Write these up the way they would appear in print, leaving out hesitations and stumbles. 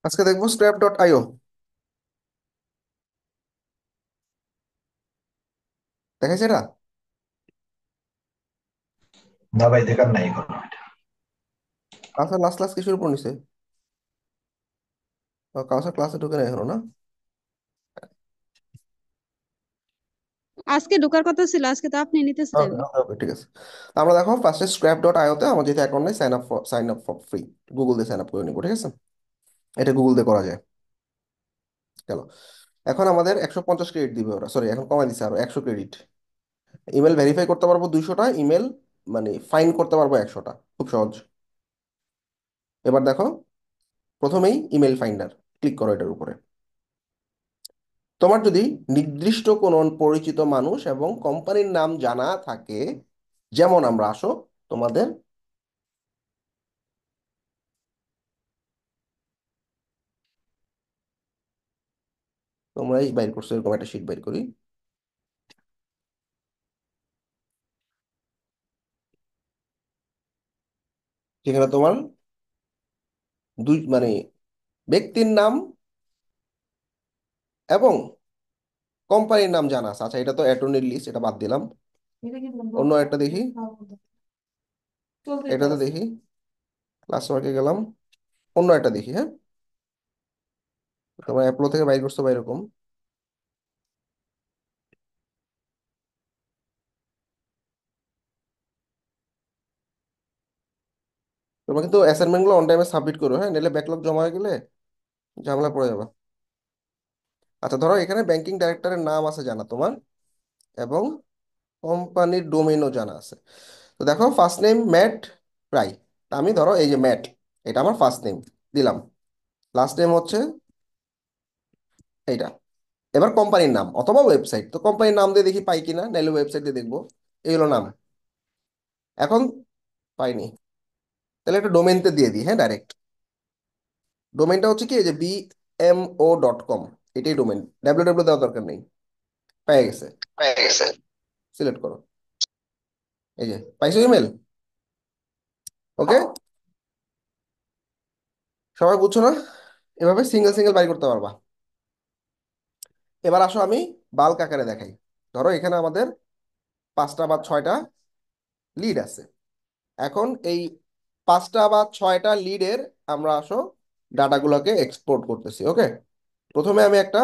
আজকে দেখবো scrap.io। দেখাইছে এটা। না ভাই, দেখার নাই এখনো এটা। আচ্ছা, লাস্ট ক্লাস কিসের উপর নিছে? কাউসার ক্লাসে ঢুকে না এখনো না? আজকে ঢোকার কথা ছিল, আজকে তো আপনি নিতেছিলেন। ওকে ওকে ওকে, ঠিক আছে। তো আমরা দেখো ফার্স্টে scrap.io তে আমার যেহেতু অ্যাকাউন্ট নেই, sign up for free. Google দিয়ে সাইন আপ করে নিবো, ঠিক আছে। এটা গুগল দিয়ে করা যায়। চলো। এখন আমাদের 150 ক্রেডিট দিবে ওরা, সরি এখন কমাই দিছে আরো 100 ক্রেডিট। ইমেল ভেরিফাই করতে পারবো 200টা ইমেল, মানে ফাইন করতে পারবো 100টা। খুব সহজ। এবার দেখো, প্রথমেই ইমেল ফাইন্ডার, ক্লিক করো এটার উপরে। তোমার যদি নির্দিষ্ট কোনো পরিচিত মানুষ এবং কোম্পানির নাম জানা থাকে, যেমন আমরা আসো তোমাদের, তোমরাই বাইর করছো এরকম একটা শিট বাইর করি। যেখানে তোমার দুই মানে ব্যক্তির নাম এবং কোম্পানির নাম জানা আছে। আচ্ছা, এটা তো অ্যাটর্নির লিস্ট, এটা বাদ দিলাম। অন্য একটা দেখি, এটাতে দেখি, ক্লাস ওয়ার্কে গেলাম, অন্য একটা দেখি। হ্যাঁ, তোমরা অ্যাপলো থেকে বাইর করছো বা এরকম। তোমরা কিন্তু অ্যাসাইনমেন্ট গুলো অন টাইমে সাবমিট করো, হ্যাঁ, নাহলে ব্যাকলগ জমা হয়ে গেলে ঝামেলা পড়ে যাবে। আচ্ছা, ধরো এখানে ব্যাংকিং ডাইরেক্টরের নাম আছে জানা তোমার, এবং কোম্পানির ডোমেইনও জানা আছে। তো দেখো, ফার্স্ট নেম ম্যাট প্রাই। আমি ধরো এই যে ম্যাট, এটা আমার ফার্স্ট নেম দিলাম। লাস্ট নেম হচ্ছে এইটা। এবার কোম্পানির নাম অথবা ওয়েবসাইট, তো কোম্পানির নাম দিয়ে দেখি পাই কিনা, নাইলে ওয়েবসাইট দিয়ে দেখবো। এই হলো নাম। এখন পাইনি, তাহলে একটা ডোমেইনতে দিয়ে দিই, হ্যাঁ, ডাইরেক্ট। ডোমেইনটা হচ্ছে কি, এই যে bmo.com, এটাই ডোমেইন। ডাব্লিউ দেওয়ার দরকার নেই। পেয়ে গেছে। হয়ে গেছে। সিলেক্ট করো। এই যে পাইছো ইমেল। ওকে, সবাই বুঝছো না? এভাবে সিঙ্গেল সিঙ্গেল বাই করতে পারবা। এবার আসো আমি বাল্ক আকারে দেখাই। ধরো এখানে আমাদের 5টা বা 6টা লিড আছে। এখন এই 5টা বা 6টা লিডের আমরা আসো ডাটাগুলোকে এক্সপোর্ট করতেছি। ওকে, প্রথমে আমি একটা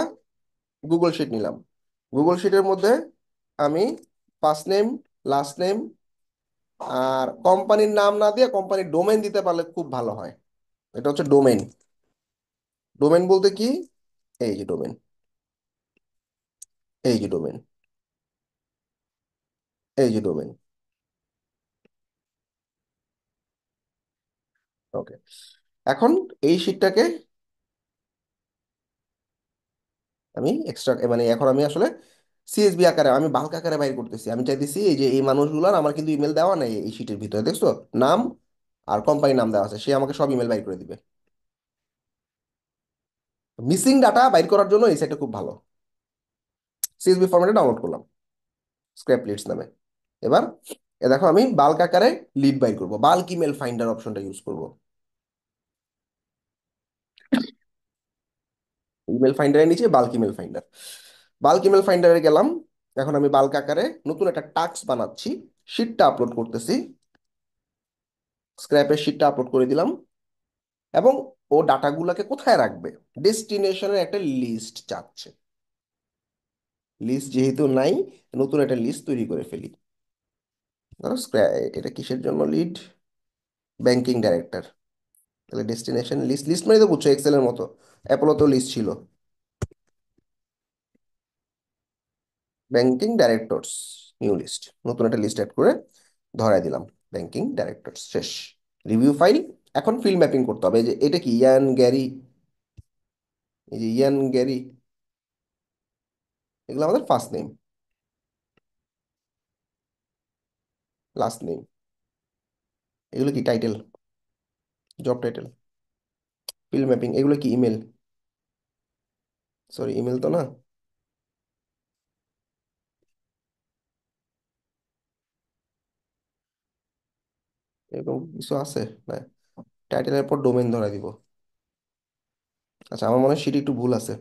গুগল শিট নিলাম। গুগল শিটের মধ্যে আমি ফার্স্ট নেম, লাস্ট নেম, আর কোম্পানির নাম না দিয়ে কোম্পানির ডোমেন দিতে পারলে খুব ভালো হয়। এটা হচ্ছে ডোমেন। ডোমেন বলতে কি, এই যে ডোমেন, এই যে ডোমেন, এই যে ডোমেন। ওকে, এখন এই শিটটাকে আমি এক্সট্রা, মানে এখন আমি আসলে সিএসবি আকারে, আমি বাল্ক আকারে বাইর করতেছি। আমি চাইতেছি এই যে এই মানুষগুলোর আমার কিন্তু ইমেল দেওয়া নেই এই শিটের ভিতরে, দেখছো? নাম আর কোম্পানির নাম দেওয়া আছে, সে আমাকে সব ইমেল বাইর করে দিবে। মিসিং ডাটা বাইর করার জন্য এই সাইটটা খুব ভালো। সিএসবি ফরম্যাটে ডাউনলোড করলাম, স্ক্র্যাপ লিডস নামে। এবার দেখো, আমি বাল্ক আকারে লিড বাইর করবো, বাল্ক ইমেল ফাইন্ডার অপশনটা ইউজ করব। ইমেল ফাইন্ডারের নিচে bulk email finder, bulk email ফাইন্ডারে গেলাম। এখন আমি বাল্ক আকারে নতুন একটা টাস্ক বানাচ্ছি, শিটটা আপলোড করতেছি। স্ক্র্যাপের শিটটা আপলোড করে দিলাম। এবং ও ডাটাগুলোকে কোথায় রাখবে, ডেস্টিনেশনের একটা লিস্ট চাচ্ছে। লিস্ট যেহেতু নাই, নতুন একটা লিস্ট তৈরি করে ফেলি। ধরো এটা কিসের জন্য লিড, ব্যাংকিং ডাইরেক্টর। তাহলে ডেস্টিনেশন লিস্ট, লিস্ট মানে তো বুঝছো এক্সেলের মতো, অ্যাপোলোতেও লিস্ট ছিল। ব্যাংকিং ডাইরেক্টরস, নিউ লিস্ট, নতুন একটা লিস্ট অ্যাড করে ধরাই দিলাম। ব্যাংকিং ডাইরেক্টরস শেষ। Review file. এখন ফিল্ড ম্যাপিং করতে হবে। এই যে এটা কি, ইয়ান গ্যারি, এই যে ইয়ান গ্যারি, এগুলো আমাদের ফার্স্ট নেম, লাস্ট নেম, এগুলো কি title, job title. Field mapping, এগুলো কি ইমেল, সরি ইমেল তো না। এরকম কিছু আছে না? টাইটেলের পর ডোমেন ধরাই দিব। আচ্ছা, আমার মনে হয় শিট একটু ভুল আছে।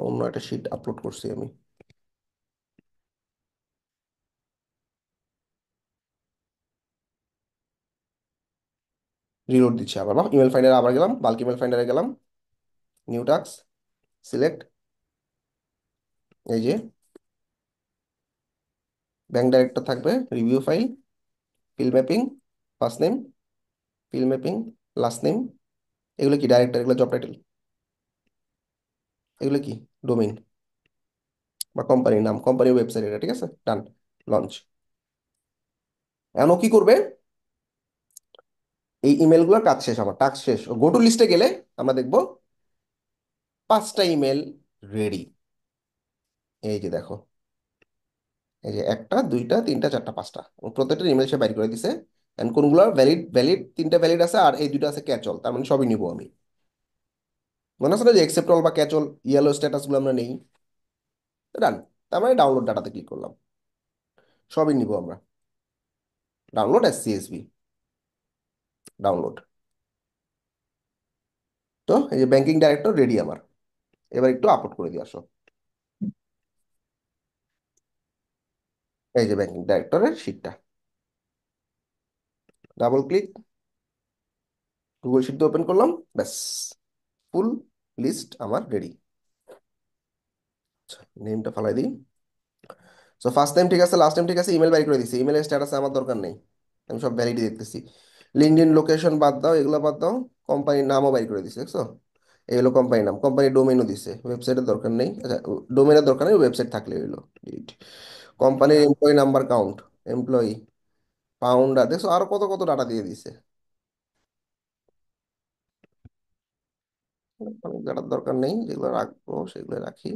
অন্য একটা শিট আপলোড করছি আমি। রিলোড দিচ্ছি আবার, ইমেল ফাইন্ডারে আবার গেলাম, বাল্ক ইমেল ফাইন্ডারে গেলাম, নিউ টাস্ক, সিলেক্ট, এই যে ব্যাংক ডাইরেক্টর থাকবে, review file, field mapping, first name, field mapping, last name. এগুলো কি ডাইরেক্টর, এগুলো জব টাইটেল, এগুলো কি ডোমেইন বা কোম্পানির নাম, কোম্পানির ওয়েবসাইট এটা, ঠিক আছে, ডান, লঞ্চ। এখন ও কি করবে, এই ইমেলগুলোর কাজ শেষ, আমার টাস্ক শেষ। গো টু লিস্টে গেলে আমরা দেখবো 5টা ইমেল রেডি। এই যে দেখো, এই যে একটা, দুইটা, তিনটা, চারটা, পাঁচটা, এবং প্রত্যেকটা ইমেল সে বাইর করে দিছে। এন্ড কোনগুলো ভ্যালিড, ভ্যালিড তিনটা ভ্যালিড আছে, আর এই দুটো আছে ক্যাচল, তার মানে সবই নিবো আমি। মনে আছে না যে একসেপ্ট অল বা ক্যাচল ইয়েলো স্ট্যাটাস গুলো আমরা নেই, ডান। তার মানে ডাউনলোড ডাটাতে ক্লিক করলাম, সবই নিবো আমরা। Download S CSV, download. তো এই যে ব্যাংকিং ডাইরেক্টর রেডি আমার। এবার একটু আপলোড করে দিয়ে আসো। এই যে ব্যাংকিং ডাইরেক্টরের শিটটা, double click, Google sheet open করলাম, ব্যাস, ফুল লিস্ট আমার রেডি। নেমটা ফালাই দিই। সো ফার্স্ট টাইম ঠিক আছে, লাস্ট টাইম ঠিক আছে, ইমেল বাই করে দিছি, ইমেলের স্ট্যাটাসে আমার দরকার নেই, আমি সব ভ্যালিডি দেখতেছি। লিঙ্কডইন লোকেশন বাদ দাও, এগুলো বাদ দাও। কোম্পানির নামও বাই করে দিছে, দেখছো? এই হলো কোম্পানির নাম, কোম্পানির ডোমেইনও দিছে, ওয়েবসাইটের দরকার নেই। আচ্ছা, ডোমেইনের দরকার নেই, ওয়েবসাইট থাকলে হইলো। কোম্পানির employee number count, employee ponder, দেখছো আরো কত কত ডাটা দিয়ে দিছে। অনেক ডাটার দরকার নেই, যেগুলো রাখবো সেগুলো রাখি।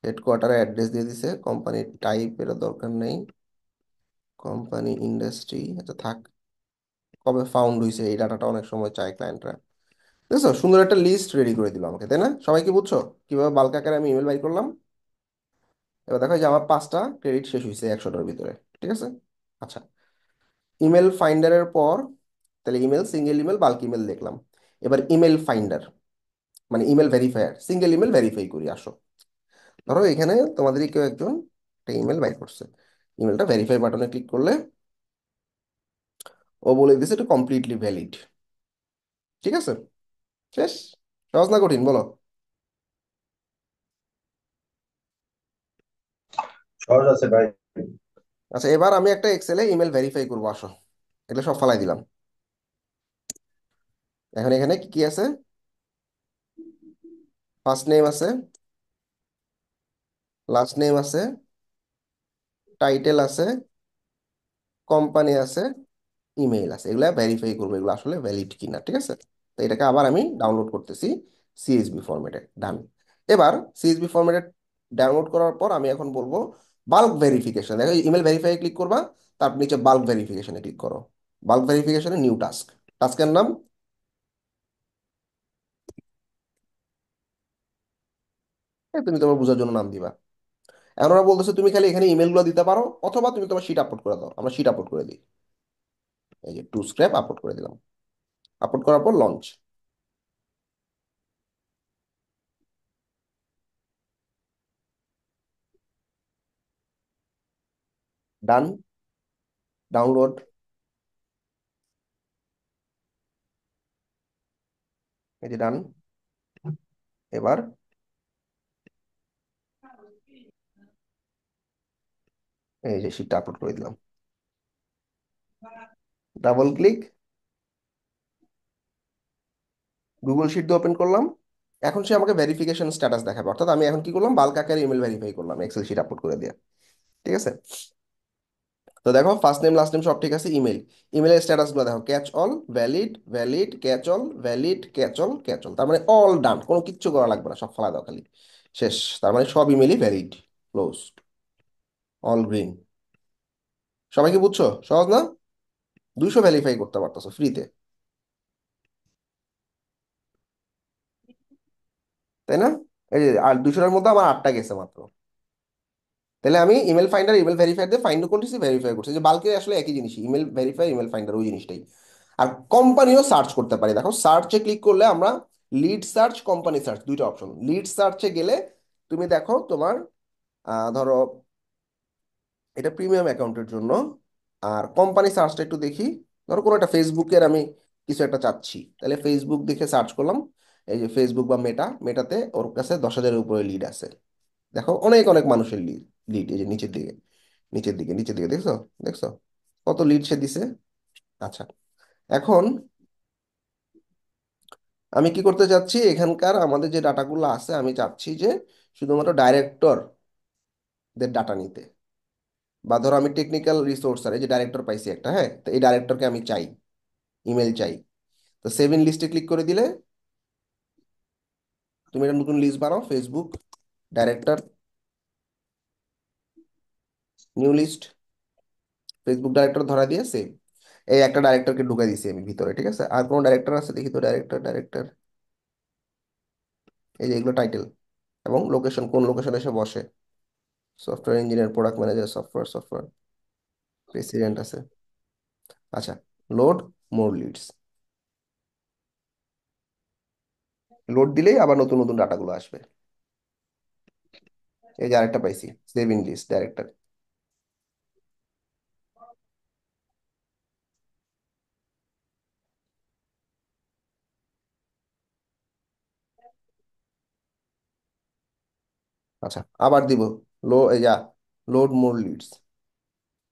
হেডকোয়ার্টারের অ্যাড্রেস দিয়ে দিছে, কোম্পানির টাইপ এর দরকার নেই, কোম্পানি ইন্ডাস্ট্রি, আচ্ছা থাক। কবে ফাউন্ড হয়েছে এই ডাটাটা অনেক সময় চায় ক্লায়েন্টরা। দেখছো সুন্দর একটা লিস্ট রেডি করে দিল আমাকে, তাই না? সবাই কি বুঝছো কিভাবে বাল্ক আকারে আমি ইমেল বাই করলাম? এবার দেখো যে আমার 5টা ক্রেডিট শেষ হয়েছে 100টার ভিতরে, ঠিক আছে। আচ্ছা, ইমেল ফাইন্ডারের পর, তাহলে email, single email, bulk email দেখলাম। এবার ইমেল ফাইন্ডার, মানে email verifier, single email verify করি, আসো। ধরো এখানে তোমাদেরই কেউ একজন একটা ইমেল বাই করছে, ইমেলটা ভেরিফাই বাটনে ক্লিক করলে ও বলে দিছে এটা কমপ্লিটলি ভ্যালিড, ঠিক আছে, শেষ। সহজ না কঠিন বলো? সহজ আছে ভাই। আচ্ছা, এবার আমি একটা এক্সেলে ইমেল ভেরিফাই করবো, আসো। এগুলো সব ফালাই দিলাম। এখন এখানে কি কি আছে, ফার্স্ট নেম আছে, লাস্ট নেম আছে, টাইটেল আছে, কোম্পানি আছে, ইমেইল আছে, এগুলা ভেরিফাই করবো এগুলো আসলে ভ্যালিড কিনা, ঠিক আছে। তো এটাকে আবার আমি ডাউনলোড করতেছি সিএসবি ফরম্যাটে, ডান। এবার সিএসবি ফরম্যাটে ডাউনলোড করার পর আমি এখন বলবো বাল্ক ভেরিফিকেশন, দেখো ইমেল ভেরিফাই ক্লিক করবা, তারপর নিচে বাল্ক ভেরিফিকেশনে ক্লিক করো। বাল্ক ভেরিফিকেশনে নিউ টাস্ক, টাস্কের নাম, তুমি তোমার বোঝার জন্য নাম দিবা। এখন ওরা বলতেছে তুমি খালি এখানে ইমেলগুলো দিতে পারো, অথবা তুমি তোমার শিট আপলোড করে দাও, আমরা শিট আপলোড করে দিই। এই যে টু স্ক্র্যাপ আপলোড করে দিলাম, আপলোড করার পর লঞ্চ, ডান, ডাউনলোড, এই যে ডান। এবার এই যে শিটটা আপলোড করে দিলাম, ডাবল ক্লিক, গুগল শিট দিয়ে ওপেন করলাম। এখন সে আমাকে ভেরিফিকেশন স্ট্যাটাস দেখাবে, অর্থাৎ আমি এখন কি করলাম, বাল্ক আকারে ইমেল ভেরিফাই করলাম এক্সেল শিট আপলোড করে দিয়ে, ঠিক আছে। তো দেখো ফার্স্ট নেম লাস্ট নেম সব ঠিক আছে, ইমেল, ইমেলের স্ট্যাটাস গুলো দেখো, catch all, valid, valid, catch all, valid, catch all, catch all, তার মানে অল ডান, কোনো কিচ্ছু করা লাগবে না, সব ফালা দাও খালি, শেষ। তার মানে সব ইমেলই ভ্যালিড, ক্লোজ, অল গ্রিন। সবাই কি বুঝছো? সহজ না? 200 ভেরিফাই করতে পারতেছো ফ্রিতে, তাই না? এই যে আর 200টার মধ্যে আমার 8টা গেছে মাত্র। তাহলে আমি ইমেল ফাইন্ডার, ইমেল ভেরিফায়ার দিয়ে ফাইন্ড করতেছি, ভেরিফাই করছি, যে বাল্কে আসলে একই জিনিসই, ইমেল ভেরিফাই, ইমেল ফাইন্ডার, ওই জিনিসটাই। আর কোম্পানিও সার্চ করতে পারি, দেখো সার্চে ক্লিক করলে আমরা লিড সার্চ, কোম্পানি সার্চ, দুইটা অপশন। লিড সার্চে গেলে তুমি দেখো তোমার ধরো এটা প্রিমিয়াম অ্যাকাউন্টের জন্য। আর কোম্পানি সার্চটা একটু দেখি। ধরো কোনো একটা ফেসবুকের আমি কিছু একটা চাচ্ছি, তাহলে ফেসবুক দেখে সার্চ করলাম। এই যে ফেসবুক বা মেটাতে ওর কাছে 10,000-এর উপরে লিড আছে। দেখো অনেক অনেক মানুষের লিড। লিড এই যে নিচের দিকে, নিচের দিকে, নিচের দিকে, দেখছো? দেখছো কত লিড সে দিছে? আচ্ছা, এখন আমি কি করতে চাচ্ছি, এখানকার আমাদের যে ডাটাগুলো আছে আমি চাচ্ছি যে শুধুমাত্র ডাইরেক্টরদের ডাটা নিতে। বা ধরো আমি টেকনিক্যাল রিসোর্স আর এই যে ডাইরেক্টর পাইছি একটা, হ্যাঁ, তো এই ডাইরেক্টরকে আমি চাই, ইমেল চাই। তো সেভ ইন লিস্টে ক্লিক করে দিলে তুমি একটা নতুন লিস্ট বানাও, Facebook director, new list, Facebook director ধরা দিয়ে সেভ। এই একটা ডাইরেক্টরকে ঢুকাই দিছি আমি ভিতরে, ঠিক আছে? আর কোনো ডাইরেক্টর আছে দেখি তো, ডাইরেক্টর, ডাইরেক্টর, এই যে এগুলো টাইটেল এবং লোকেশন, কোন লোকেশনে এসে বসে। Software engineer, product manager, software president আছে। আচ্ছা, লোড মোর লিডস, লোড দিলেই আবার নতুন নতুন ডাটাগুলো আসবে। এই যে আরেকটা পাইছি, সেভ ইন লিস্ট ডাইরেক্টর। আচ্ছা, আবার দিব, এই যা, লোড মোর লিডস,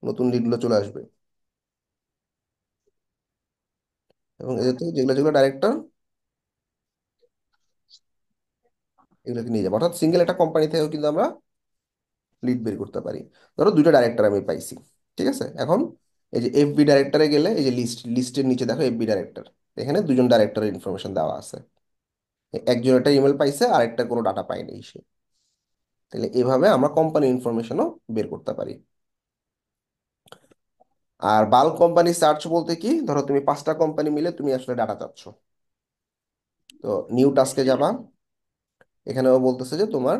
নতুন লিডগুলো চলে আসবে। এবং এতে যেগুলো যেগুলো ডাইরেক্টর, এগুলোকে নিয়ে যাবো। অর্থাৎ সিঙ্গেল একটা কোম্পানি থেকেও কিন্তু আমরা লিড বের করতে পারি। ধরো দুইটা ডাইরেক্টর আমি পাইছি, ঠিক আছে? এখন এই যে এফবি ডাইরেক্টরে গেলে এই যে লিস্টের নিচে দেখো এফবি ডাইরেক্টর, এখানে দুজন ডাইরেক্টরের ইনফরমেশন দেওয়া আছে। একজন একটা ইমেল পাইছে, আরেকটা কোনো ডাটা পায়নি সে। তাহলে এভাবে আমরা কোম্পানি ইনফরমেশনও বের করতে পারি। আর বাল্ক কোম্পানি সার্চ বলতে কি, ধরো তুমি 5টা কোম্পানি মিলে তুমি আসলে ডাটা চাচ্ছ। তো নিউ টাস্কে যাবা, এখানেও বলতেছে যে তোমার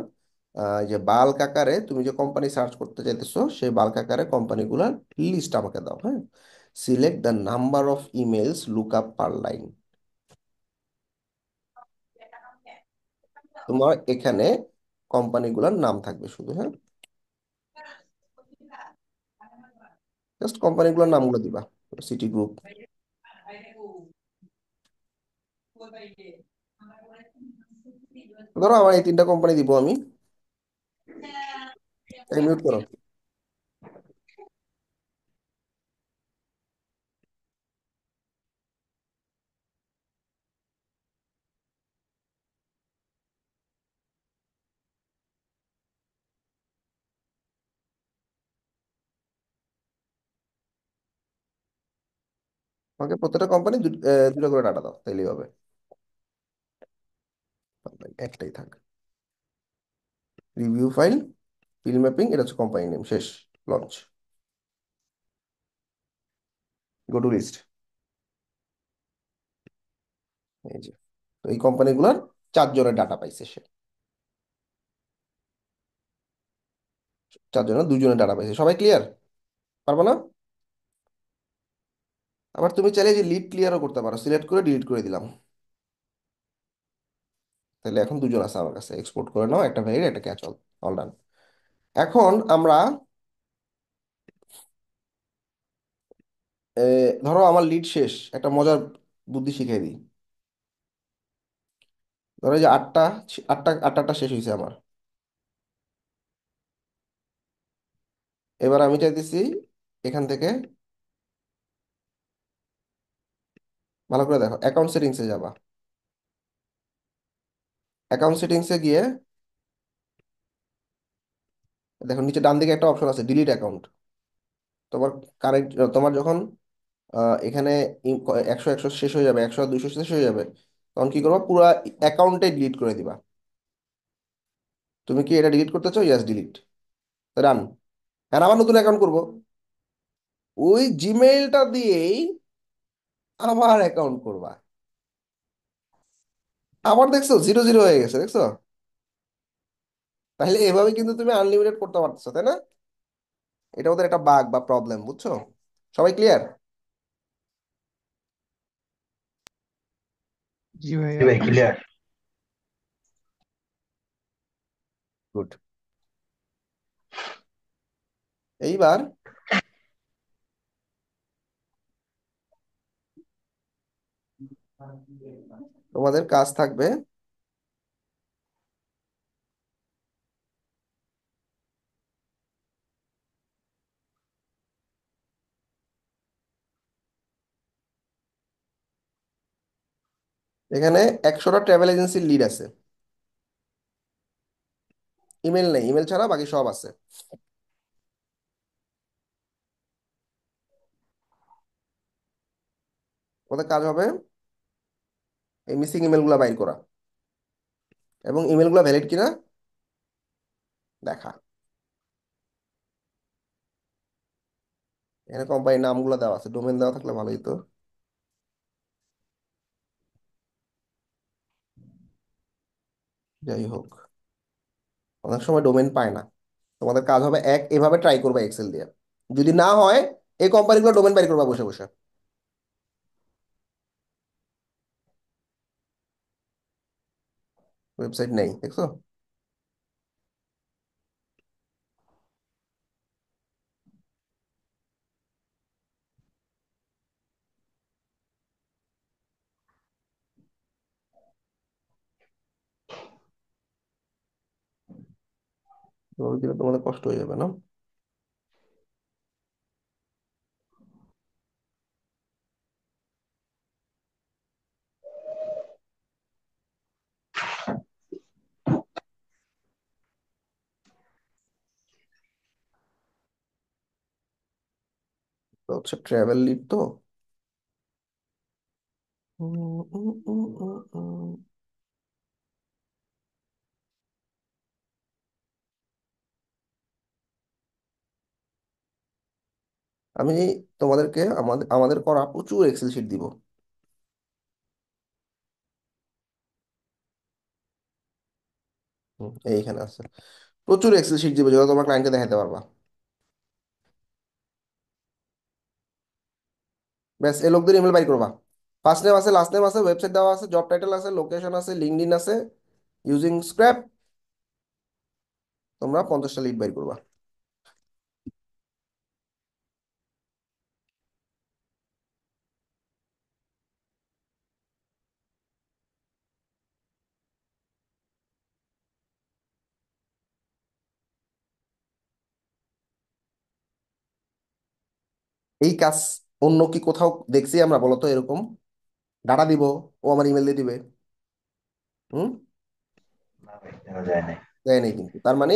যে বাল্ক আকারে তুমি যে কোম্পানি সার্চ করতে চাইতেছো সেই বাল্ক আকারে কোম্পানিগুলোর লিস্ট আমাকে দাও, হ্যাঁ। Select the number of emails look up per line. তোমার এখানে কোম্পানিগুলোর নাম থাকবে শুধু, হ্যাঁ। জাস্ট কোম্পানিগুলোর নামগুলো দিবা। সিটি গ্রুপ, ধরো আমার এই 3টা কোম্পানি দিব আমি। মিউট করো। আমাকে প্রত্যেকটা কোম্পানি দুটো করে ডাটা দাও, তাইলেই হবে। একটাই থাক। রিভিউ ফাইল, ফিল ম্যাপিং, এটা হচ্ছে কোম্পানি নেম, শেষ, লঞ্চ, গো টু লিস্ট। এই যে, তো এই কোম্পানিগুলোর 4 জনের ডাটা পাইছে সে। 4 জনের 2 জনের ডাটা পাইছে, সবাই ক্লিয়ার? পারবো না? আবার তুমি চাইলে যে লিড ক্লিয়ারও করতে পারো, সিলেক্ট করে ডিলিট করে দিলাম। তাহলে এখন 2জন আছে আমার কাছে, এক্সপোর্ট করে নাও, একটা ভ্যালিড একটা ক্যাচ অল, অল ডান। এখন আমরা ধরো আমার লিড শেষ, একটা মজার বুদ্ধি শিখিয়ে দিই। ধরো এই যে আটটা, আটটা শেষ হয়েছে আমার। এবার আমি চাইতেছি এখান থেকে, ভালো করে দেখো, অ্যাকাউন্ট সেটিংসে যাবা। অ্যাকাউন্ট সেটিংসে গিয়ে দেখো নিচে ডান দিকে একটা অপশন আছে, ডিলিট অ্যাকাউন্ট। তোমার কারেন্ট, তোমার যখন এখানে 100 শেষ হয়ে যাবে, 100 200 শেষ হয়ে যাবে, তখন কি করবা, পুরো অ্যাকাউন্টে ডিলিট করে দিবা। তুমি কি এটা ডিলিট করতে চাও? ইয়াস, ডিলিট, রান। হ্যাঁ, আবার নতুন অ্যাকাউন্ট করবো ওই জিমেইলটা দিয়েই, আবার অ্যাকাউন্ট করবা। আবার দেখছো 0 0 হয়ে গেছে, দেখছো? তাহলে এভাবে কিন্তু তুমি আনলিমিটেড করতে পারতেছো, তাই না? এটা ওদের একটা বাগ বা প্রবলেম, বুঝছো? সবাই ক্লিয়ার? জি জি ভাইয়া। ভাই, ক্লিয়ার। গুড। এইবার তোমাদের কাজ থাকবে এখানে 100টা ট্রাভেল এজেন্সির লিড আছে। ইমেল নেই, ইমেল ছাড়া বাকি সব আছে। ওদের কাজ হবে এই মিসিং ইমেলগুলো বাইর করা এবং ইমেলগুলো ভ্যালিড কিনা দেখা। এখানে কোম্পানির নামগুলো দেওয়া আছে, ডোমেন দেওয়া থাকলে ভালোই তো। যাই হোক, অনেক সময় ডোমেন পায় না। তোমাদের কাজ হবে এভাবে ট্রাই করবে এক্সেল দিয়ে। যদি না হয় এই কোম্পানিগুলো ডোমেন বাইর করবা বসে বসে। ওয়েবসাইট নেই দেখছো? এভাবে দিলে তোমাদের কষ্ট হয়ে যাবে না? তো হচ্ছে ট্রাভেল লিড তো। উম, উম, উম, উম, উম। আমি তোমাদেরকে আমাদের আমাদের করা প্রচুর এক্সেল শিট দিব। এইখানে আছে প্রচুর এক্সেল শিট দিব, যেগুলো তোমার ক্লায়েন্টকে দেখাতে পারবা। ব্যাস এই লোকদের ইমেল বাই করবা। ফার্স্ট নেম আছে, লাস্ট নেম আছে, ওয়েবসাইট দেওয়া আছে, জব টাইটেল আছে, লোকেশন আছে, লিঙ্কডইন আছে, ইউজিং স্ক্র্যাপ। তোমরা 50টা লিড বাই করবা। এই কাজ অন্য কি কোথাও দেখছি আমরা, বলো তো এরকম? ডাটা দিব, ও আমার ইমেল দিয়ে দিবে। হুম? না ভাই, দেখা যায় নাই। দেয় নেই কিন্তু, তার মানে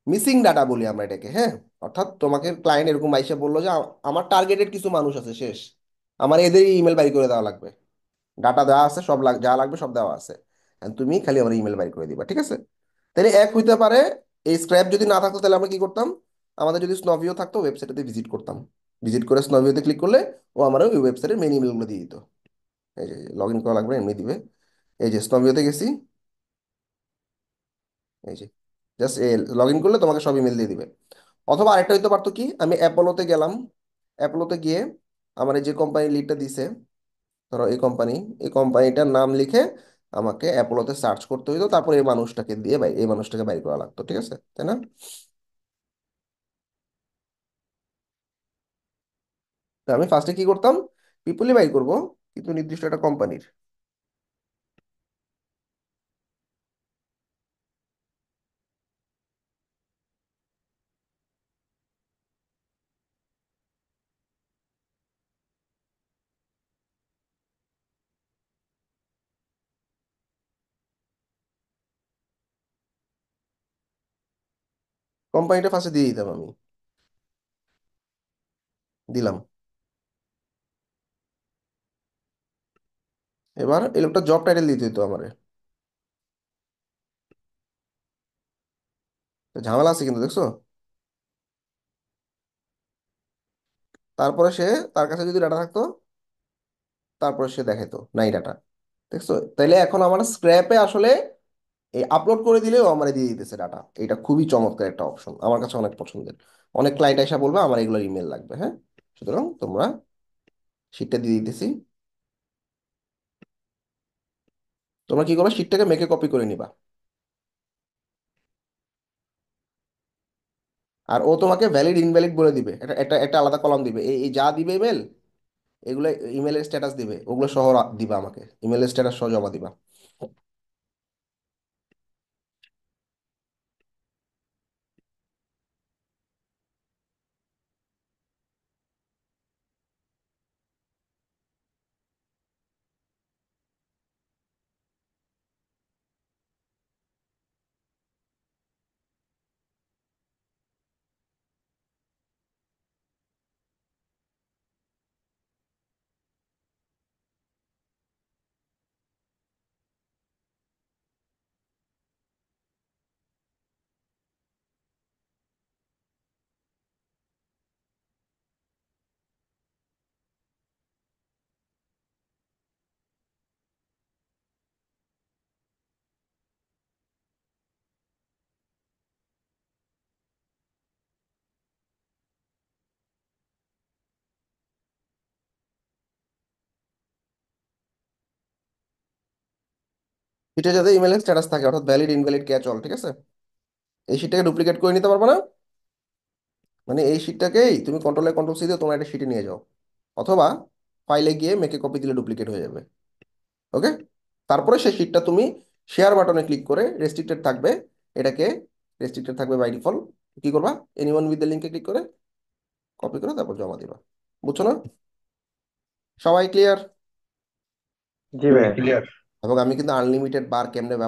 মিসিং ডাটা বলি আমরা এটাকে, হ্যাঁ। অর্থাৎ তোমাকে ক্লায়েন্ট এরকম আইসা বললো যে আমার টার্গেটেড কিছু মানুষ আছে, শেষ, আমার এদের ইমেল বাই করে দেওয়া লাগবে। ডাটা দেওয়া আছে, সব যা লাগবে সব দেওয়া আছে, and তুমি খালি আমার ইমেল বাই করে দিবা, ঠিক আছে? তাহলে এক হইতে পারে। এই স্ক্র্যাপ যদি না থাকতো তাহলে আমরা কি করতাম? আমাদের যদি স্নভিও থাকতো, ওয়েবসাইটে ভিজিট করতাম। ভিজিট করে স্নভিওতে ক্লিক করলে ও আমার ওই ওয়েবসাইটের মেন ইমেলগুলো দিয়ে দিত। এই যে লগ ইন করা লাগবে, এমনি দিবে। এই যে স্নভিওতে গেছি, এই যে জাস্ট লগ ইন করলে তোমাকে সব ইমেল দিয়ে দিবে। অথবা আরেকটা হইতে পারতো কি, আমি অ্যাপোলোতে গেলাম, অ্যাপোলোতে গিয়ে আমার এই যে কোম্পানি লিডটা দিছে, ধরো এই কোম্পানি, এই কোম্পানিটার নাম লিখে আমাকে অ্যাপোলোতে সার্চ করতে হইতো, তারপর এই মানুষটাকে দিয়ে এই মানুষটাকে বাইর করা লাগতো, ঠিক আছে তাই না? তো আমি ফার্স্টে কি করতাম? পিপলই বাই করব, কিন্তু নির্দিষ্ট একটা কোম্পানির। কোম্পানিটা ফার্স্টে দিয়ে দিতাম আমি। দিলাম। এবার এই লোকটা জব টাইটেল দিতে হতো আমারে। তো ঝামেলা আছে কিন্তু দেখছো? তারপরে সে, তার কাছে যদি ডাটা থাকতো, তারপরে সে দেখাইতো নাই ডাটা। দেখছো? তাইলে এখন আমার স্ক্র্যাপে আসলে এই আপলোড করে দিলেও আমার দিয়ে দিতেছে ডাটা। এটা খুবই চমৎকার একটা অপশন, আমার কাছে অনেক পছন্দের। অনেক ক্লায়েন্ট এসে বলবে আমার এগুলোর ইমেল লাগবে, হ্যাঁ। সুতরাং তোমরা শিটটা দিয়ে দিতেছি। তোমরা কি করবে, শিটটাকে মেকে কপি করে নিবা। আর ও তোমাকে ভ্যালিড ইনভ্যালিড বলে দিবে, এটা এটা একটা আলাদা কলাম দিবে, এই এই যা দিবে ইমেল, এগুলো ইমেলের স্ট্যাটাস দিবে, ওগুলো সহ দিবা আমাকে, ইমেলের স্ট্যাটাস সহ জমা দিবা। এটা যাতে ইমেলের স্ট্যাটাস থাকে, অর্থাৎ ভ্যালিড ইনভ্যালিড ক্যাচ অল, ঠিক আছে? এই শিটটাকে ডুপ্লিকেট করে নিতে পারবে না? মানে এই শিটটাকেই তুমি কন্ট্রোল সি দিয়ে তোমার একটা শিটে নিয়ে যাও, অথবা ফাইলে গিয়ে মেকে কপি দিলে ডুপ্লিকেট হয়ে যাবে। ওকে, তারপরে সেই শিটটা তুমি শেয়ার বাটনে ক্লিক করে রেস্ট্রিক্টেড থাকবে, এটাকে রেস্ট্রিক্টেড থাকবে বাই ডিফল্ট, কি করবা, এনিওয়ান উইথ দ্য লিঙ্কে ক্লিক করে কপি করে তারপর জমা দিবা। বুঝছো না? সবাই ক্লিয়ার? জি ভাই। ক্লিয়ার। এবং আমি কিন্তু আনলিমিটেড বার কেমনে